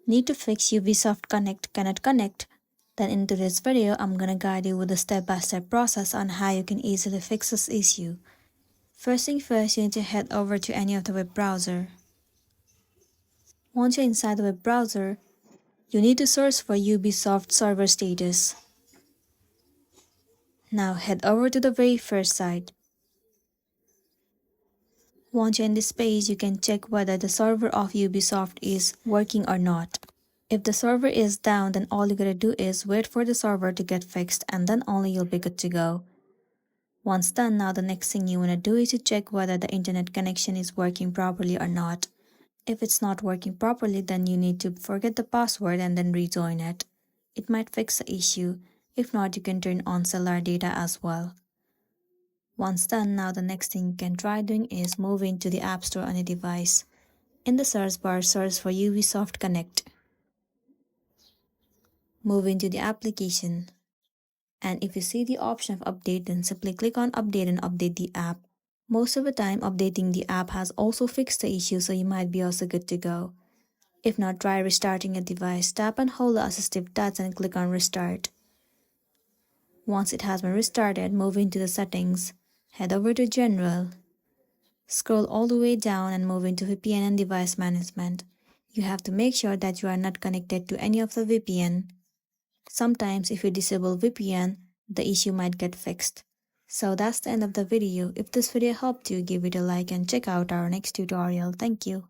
Need to fix Ubisoft Connect cannot connect? Then in today's video, I'm gonna guide you with a step-by-step process on how you can easily fix this issue. First thing first, you need to head over to any of the web browser. Once you're inside the web browser, you need to search for Ubisoft server status. Now head over to the very first site. Once you're in this page, you can check whether the server of Ubisoft is working or not. If the server is down, then all you gotta do is wait for the server to get fixed and then only you'll be good to go. Once done, now the next thing you wanna do is to check whether the internet connection is working properly or not. If it's not working properly, then you need to forget the password and then rejoin it. It might fix the issue. If not, you can turn on cellular data as well. Once done, now the next thing you can try doing is move into the App Store on a device. In the search bar, search for Ubisoft Connect. Move into the application. And if you see the option of update, then simply click on update and update the app. Most of the time, updating the app has also fixed the issue, so you might be also good to go. If not, try restarting your device. Tap and hold the assistive touch and click on restart. Once it has been restarted, move into the settings. Head over to General. Scroll all the way down and move into VPN and device management. You have to make sure that you are not connected to any of the VPN. Sometimes if you disable VPN, the issue might get fixed. So that's the end of the video. If this video helped you, give it a like and check out our next tutorial. Thank you.